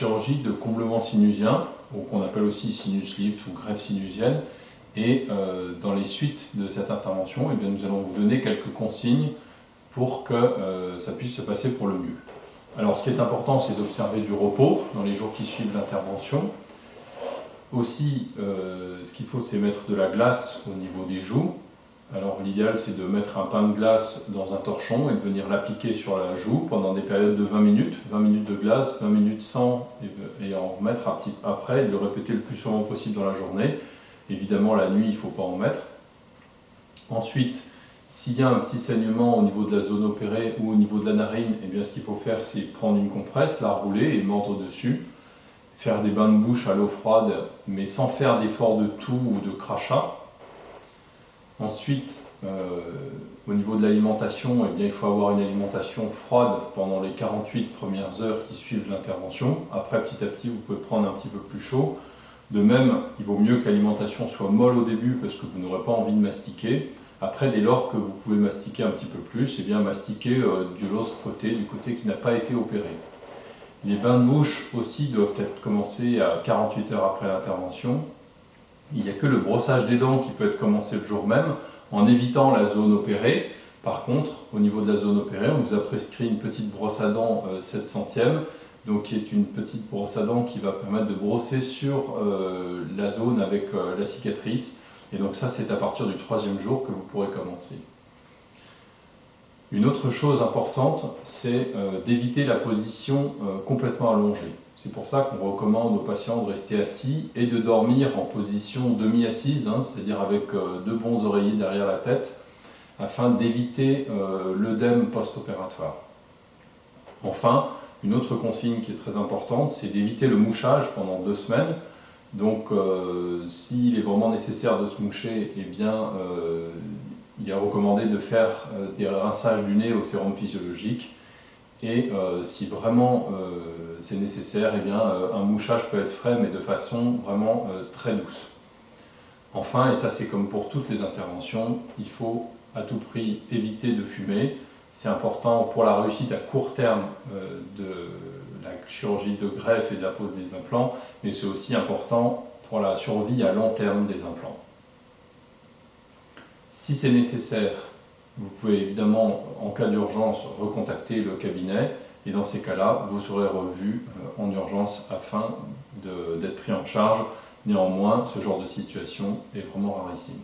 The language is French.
chirurgie de comblement sinusien, qu'on appelle aussi sinus lift ou greffe sinusienne. Et dans les suites de cette intervention, eh bien, nous allons vous donner quelques consignes pour que ça puisse se passer pour le mieux. Alors ce qui est important, c'est d'observer du repos dans les jours qui suivent l'intervention. Aussi, ce qu'il faut, c'est mettre de la glace au niveau des joues. Alors l'idéal, c'est de mettre un pain de glace dans un torchon et de venir l'appliquer sur la joue pendant des périodes de 20 minutes. 20 minutes de glace, 20 minutes sans, et en remettre un petit après, et de le répéter le plus souvent possible dans la journée. Évidemment, la nuit, il ne faut pas en mettre. Ensuite, s'il y a un petit saignement au niveau de la zone opérée ou au niveau de la narine, eh bien, ce qu'il faut faire, c'est prendre une compresse, la rouler et mordre dessus. Faire des bains de bouche à l'eau froide, mais sans faire d'effort de toux ou de crachat. Ensuite, au niveau de l'alimentation, eh bien, il faut avoir une alimentation froide pendant les 48 premières heures qui suivent l'intervention. Après, petit à petit, vous pouvez prendre un petit peu plus chaud. De même, il vaut mieux que l'alimentation soit molle au début parce que vous n'aurez pas envie de mastiquer. Après, dès lors que vous pouvez mastiquer un petit peu plus, eh bien, mastiquer de l'autre côté, du côté qui n'a pas été opéré. Les bains de bouche aussi doivent être commencés à 48 heures après l'intervention. Il n'y a que le brossage des dents qui peut être commencé le jour même, en évitant la zone opérée. Par contre, au niveau de la zone opérée, on vous a prescrit une petite brosse à dents 7 centièmes, donc qui est une petite brosse à dents qui va permettre de brosser sur la zone avec la cicatrice. Et donc ça, c'est à partir du 3e jour que vous pourrez commencer. Une autre chose importante, c'est d'éviter la position complètement allongée. C'est pour ça qu'on recommande aux patients de rester assis et de dormir en position demi-assise, c'est-à-dire avec 2 bons oreillers derrière la tête, afin d'éviter l'œdème post-opératoire. Enfin, une autre consigne qui est très importante, c'est d'éviter le mouchage pendant 2 semaines. Donc, s'il est vraiment nécessaire de se moucher, eh bien, il est recommandé de faire des rinçages du nez au sérum physiologique. Et si vraiment c'est nécessaire, eh bien, un mouchage peut être frais, mais de façon vraiment très douce. Enfin, et ça c'est comme pour toutes les interventions, il faut à tout prix éviter de fumer. C'est important pour la réussite à court terme de la chirurgie de greffe et de la pose des implants, mais c'est aussi important pour la survie à long terme des implants. Si c'est nécessaire, vous pouvez évidemment, en cas d'urgence, recontacter le cabinet et dans ces cas-là, vous serez revu en urgence afin d'être pris en charge. Néanmoins, ce genre de situation est vraiment rarissime.